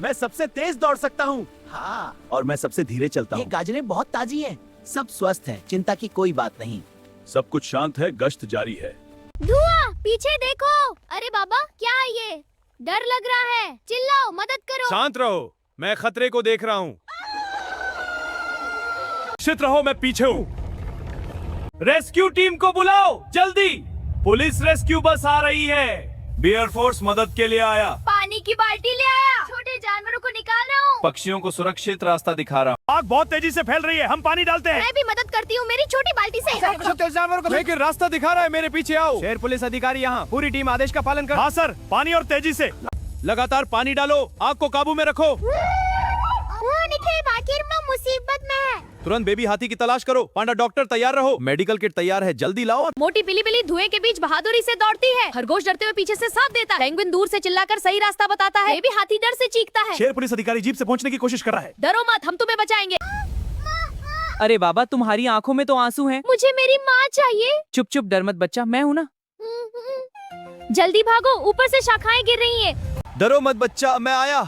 मैं सबसे तेज दौड़ सकता हूँ। हाँ, और मैं सबसे धीरे चलता हूँ। ये गाजरें बहुत ताजी हैं। सब स्वस्थ हैं, चिंता की कोई बात नहीं। सब कुछ शांत है, गश्त जारी है। धुआं, पीछे देखो। अरे बाबा, क्या है ये? डर लग रहा है। चिल्लाओ, मदद करो। शांत रहो, मैं खतरे को देख रहा हूँ। शित रहो, मैं पीछे हूँ। रेस्क्यू टीम को बुलाओ जल्दी। पुलिस रेस्क्यू बस आ रही है। बियर फोर्स मदद के लिए आया। पानी की बाल्टी ले आया। छोटे जानवरों को निकाल रहा हूँ। पक्षियों को सुरक्षित रास्ता दिखा रहा हूँ। आग बहुत तेजी से फैल रही है, हम पानी डालते हैं। मैं भी मदद करती हूँ मेरी छोटी बाल्टी से। लेकिन रास्ता दिखा रहा है, मेरे पीछे आओ। शेर पुलिस अधिकारी यहाँ, पूरी टीम आदेश का पालन कर। हाँ सर, पानी और तेजी से लगातार पानी डालो, आग को काबू में रखो। निखिल, आखिर मैं मुसीबत में है। तुरंत बेबी हाथी की तलाश करो। पांडा डॉक्टर तैयार रहो, मेडिकल किट तैयार है, जल्दी लाओ। मोटी पीली बिल्ली धुएं के बीच बहादुरी से दौड़ती है। खरगोश डरते हुए पीछे से साथ देता है। पेंगुइन दूर से चिल्लाकर सही रास्ता बताता है। बेबी हाथी डर से चीखता है। शेर पुलिस अधिकारी जीप से पहुंचने की कोशिश कर रहा है। डरो मत, हम तुम्हें बचाएंगे। अरे बाबा, तुम्हारी आंखों में तो आंसू हैं। मुझे मेरी माँ चाहिए। चुप चुप, डर मत बच्चा, मैं हूँ ना। जल्दी भागो, ऊपर से शाखाएं गिर रही हैं। डरो मत बच्चा, मैं आया।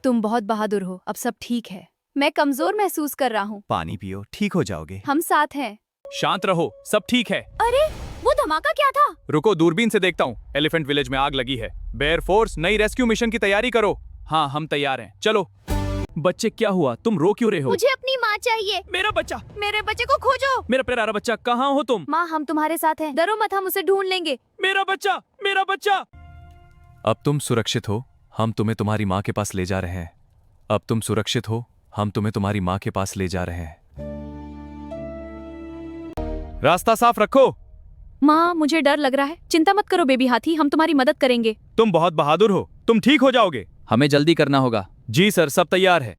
तुम बहुत बहादुर हो, अब सब ठीक है। मैं कमजोर महसूस कर रहा हूँ। पानी पियो, ठीक हो जाओगे। हम साथ हैं। शांत रहो, सब ठीक है। अरे, वो धमाका क्या था? रुको, दूरबीन से देखता हूँ। एलिफेंट विलेज में आग लगी है। बेयर फोर्स, नई रेस्क्यू मिशन की तैयारी करो। हाँ, हम तैयार हैं, चलो। बच्चे, क्या हुआ? तुम रो क्यों रहे हो? मुझे अपनी माँ चाहिए। मेरा बच्चा, मेरे बच्चे को खोजो। मेरा प्यारा बच्चा, कहाँ हो तुम? माँ, हम तुम्हारे साथ हैं। डरो मत, हम उसे ढूंढ लेंगे। मेरा बच्चा, मेरा बच्चा। अब तुम सुरक्षित हो, हम तुम्हें तुम्हारी माँ के पास ले जा रहे हैं। अब तुम सुरक्षित हो, हम तुम्हें तुम्हारी माँ के पास ले जा रहे हैं। रास्ता साफ रखो। माँ, मुझे डर लग रहा है। चिंता मत करो बेबी हाथी, हम तुम्हारी मदद करेंगे। तुम बहुत बहादुर हो, तुम ठीक हो जाओगे। हमें जल्दी करना होगा। जी सर, सब तैयार है।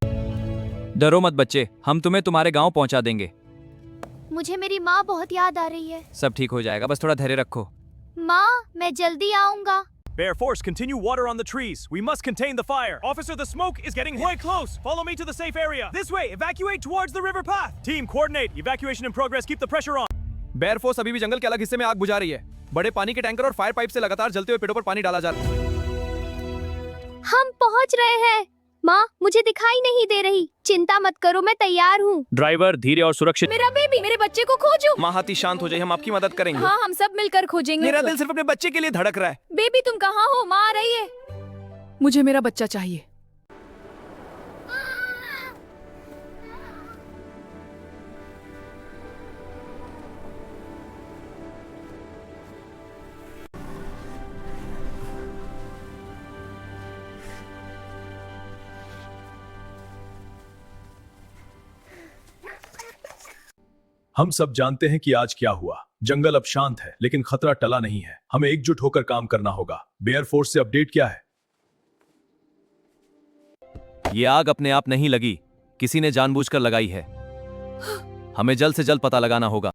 डरो मत बच्चे, हम तुम्हें तुम्हारे गांव पहुंचा देंगे। मुझे मेरी माँ बहुत याद आ रही है। सब ठीक हो जाएगा, बस थोड़ा धैर्य रखो। माँ, मैं जल्दी आऊंगा। Bear Force, continue water on the trees. We must contain the fire. Officer, the smoke is getting quite close. Follow me to the safe area. This way, evacuate towards the river path. Team, coordinate. Evacuation in progress. Keep the pressure on. Bear Force अभी भी जंगल के अलग हिस्से में आग बुझा रही है। बड़े पानी के टैंकर और फायर पाइप से लगातार जलते हुए पेड़ों पर पानी डाला जा रहा है। हम पहुँच रहे हैं। माँ, मुझे दिखाई नहीं दे रही। चिंता मत करो, मैं तैयार हूँ। ड्राइवर, धीरे और सुरक्षित। मेरा बेबी, मेरे बच्चे को खोजो। माँ हाथी, शांत हो जाइए, हम आपकी मदद करेंगे। हाँ, हम सब मिलकर खोजेंगे। मेरा दिल सिर्फ अपने बच्चे के लिए धड़क रहा है। बेबी, तुम कहाँ हो? माँ आ रही है। मुझे मेरा बच्चा चाहिए। हम सब जानते हैं कि आज क्या हुआ। जंगल अब शांत है, लेकिन खतरा टला नहीं है। हमें एकजुट होकर काम करना होगा। बेयर फोर्स से अपडेट क्या है? ये आग अपने आप नहीं लगी, किसी ने जानबूझकर लगाई है। हमें जल्द से जल्द पता लगाना होगा।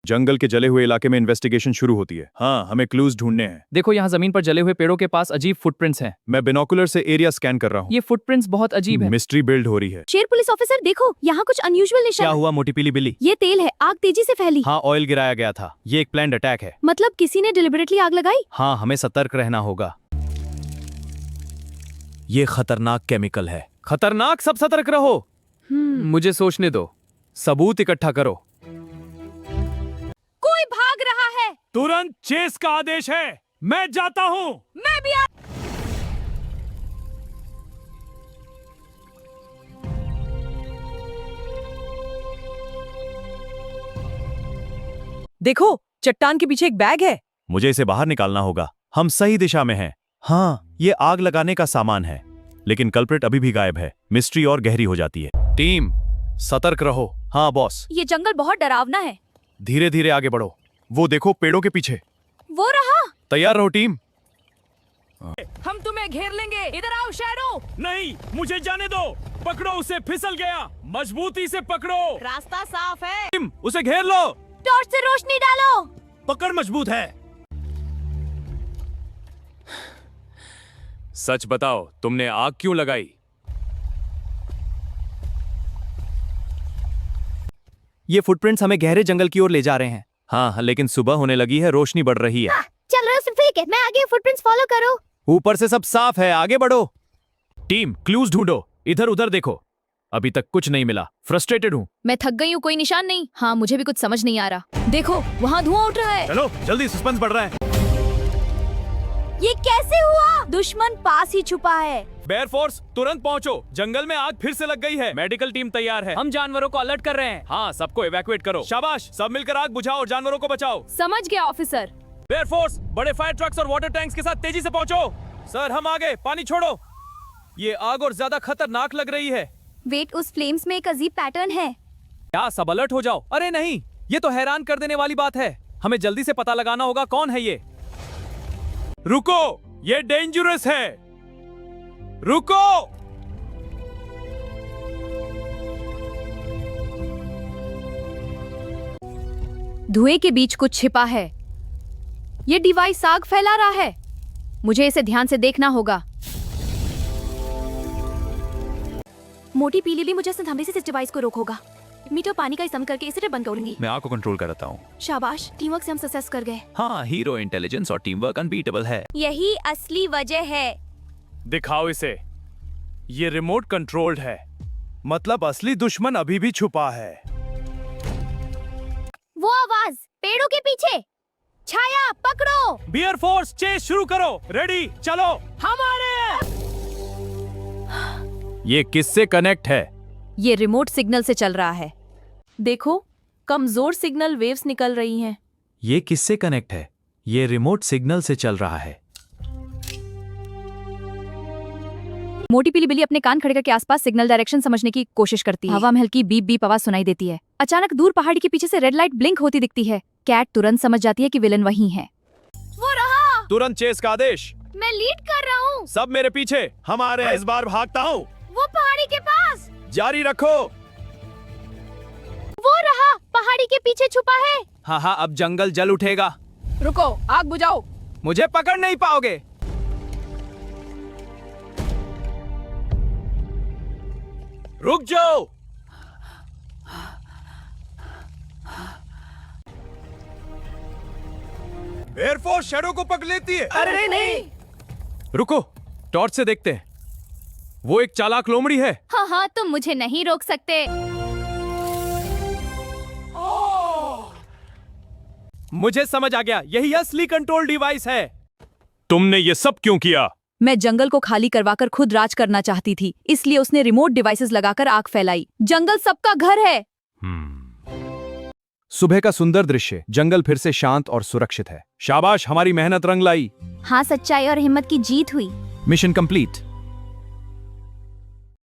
जंगल के जले हुए इलाके में इन्वेस्टिगेशन शुरू होती है। हाँ, हमें क्लूज ढूंढने हैं। देखो, यहाँ जमीन पर जले हुए पेड़ों के पास अजीब फुटप्रिंट्स हैं। मैं बिनोकुलर से एरिया स्कैन कर रहा हूँ। ये फुटप्रिंट्स बहुत अजीब है। मिस्ट्री बिल्ड हो रही है। शेर पुलिस ऑफिसर, देखो, यहाँ कुछ अनयूजुअल क्या निशान। हुआ मोटी पीली बिल्ली? ये तेल है, आग तेजी से फैली। हाँ, ऑयल गिराया गया था। ये एक प्लान्ड अटैक है। मतलब किसी ने डिलिबरेटली आग लगाई। हाँ, हमें सतर्क रहना होगा। ये खतरनाक केमिकल है। खतरनाक, सब सतर्क रहो। मुझे सोचने दो, सबूत इकट्ठा करो। कोई भाग रहा है। तुरंत चेस का आदेश है। मैं जाता हूँ। मैं भी देखो, चट्टान के पीछे एक बैग है। मुझे इसे बाहर निकालना होगा। हम सही दिशा में हैं। हाँ, ये आग लगाने का सामान है, लेकिन कल्प्रिट अभी भी गायब है। मिस्ट्री और गहरी हो जाती है। टीम, सतर्क रहो। हाँ बॉस। ये जंगल बहुत डरावना है। धीरे धीरे आगे बढ़ो। वो देखो, पेड़ों के पीछे। वो रहा। तैयार रहो टीम। हम तुम्हें घेर लेंगे। इधर आओ शैडो। नहीं, मुझे जाने दो। पकड़ो उसे, फिसल गया। मजबूती से पकड़ो। रास्ता साफ है। टीम, उसे घेर लो। टॉर्च से रोशनी डालो। पकड़ मजबूत है। सच बताओ, तुमने आग क्यों लगाई? ये फुटप्रिंट्स हमें गहरे जंगल की ओर ले जा रहे हैं। हाँ, लेकिन सुबह होने लगी है, रोशनी बढ़ रही है। चल रहे हो, ठीक है। मैं आगे, फुटप्रिंट्स फॉलो करो। ऊपर से सब साफ है, आगे बढ़ो। टीम क्लूज ढूंढो, इधर उधर देखो। अभी तक कुछ नहीं मिला, फ्रस्ट्रेटेड हूँ। मैं थक गई हूँ, कोई निशान नहीं। हाँ, मुझे भी कुछ समझ नहीं आ रहा। देखो, वहाँ धुआं उठ रहा है। चलो जल्दी, सस्पेंस बढ़ रहा है। ये कैसे हुआ? दुश्मन पास ही छुपा है। बेयर फोर्स तुरंत पहुंचो, जंगल में आग फिर से लग गई है। मेडिकल टीम तैयार है। हम जानवरों को अलर्ट कर रहे हैं। हाँ, सबको इवैक्यूएट करो। शाबाश, सब मिलकर आग बुझाओ और जानवरों को बचाओ। समझ गया ऑफिसर। बेयर फोर्स बड़े फायर ट्रक्स और वाटर टैंक्स के साथ तेजी से पहुंचो। सर, हम आगे, पानी छोड़ो। ये आग और ज्यादा खतरनाक लग रही है। वेट, उस फ्लेम्स में एक अजीब पैटर्न है। क्या सब अलर्ट हो जाओ। अरे नहीं, ये तो हैरान कर देने वाली बात है। हमें जल्दी से पता लगाना होगा कौन है ये। रुको, ये डेंजरस है। रुको। धुएं के बीच कुछ छिपा है। ये डिवाइस आग फैला रहा है। मुझे इसे ध्यान से देखना होगा। मोटी पीली भी मुझे संभली से इस डिवाइस को रोकोगा। मीटर पानी का इस्तेमाल करके इसे बंद करूंगी। मैं आग को कंट्रोल करता हूँ। शाबाश, टीम वर्क से हम सक्सेस कर गए। हाँ, हीरो इंटेलिजेंस और टीम वर्क अनबीटेबल है। यही असली वजह है। दिखाओ इसे। ये रिमोट कंट्रोल्ड है, मतलब असली दुश्मन अभी भी छुपा है। वो आवाज पेड़ों के पीछे। छाया पकड़ो। बियर फोर्स चेस शुरू करो। रेडी, चलो। हमारे ये किससे कनेक्ट है? ये रिमोट सिग्नल से चल रहा है। देखो, कमजोर सिग्नल वेव्स निकल रही हैं। ये किससे कनेक्ट है? ये रिमोट सिग्नल से चल रहा है। मोटी पीली बिल्ली अपने कान खड़े करके आसपास सिग्नल डायरेक्शन समझने की कोशिश करती है। हवा में हल्की बीप बीप आवाज सुनाई देती है। अचानक दूर पहाड़ी के पीछे से रेड लाइट ब्लिंक होती दिखती है। कैट तुरंत समझ जाती है कि विलन वही है। वो रहा। तुरंत चेस का आदेश। मैं लीड कर रहा हूँ। सब मेरे पीछे। हमारे इस बार भागता हूँ। वो पहाड़ी के पास। जारी रखो। वो रहा, पहाड़ी के पीछे छुपा है। हाँ हाँ, अब जंगल जल उठेगा। रुको, आग बुझाओ। मुझे पकड़ नहीं पाओगे। रुक जाओ। एयरफोर्स शैडो को पकड़ लेती है। अरे नहीं। रुको, टॉर्च से देखते हैं। वो एक चालाक लोमड़ी है। हाँ हाँ, तुम मुझे नहीं रोक सकते। मुझे समझ आ गया, यही असली कंट्रोल डिवाइस है। तुमने ये सब क्यों किया? मैं जंगल को खाली करवाकर खुद राज करना चाहती थी, इसलिए उसने रिमोट डिवाइसेस लगाकर आग फैलाई। जंगल सबका घर है। सुबह का सुंदर दृश्य, जंगल फिर से शांत और सुरक्षित है। शाबाश, हमारी मेहनत रंग लाई। हाँ, सच्चाई और हिम्मत की जीत हुई। Mission complete.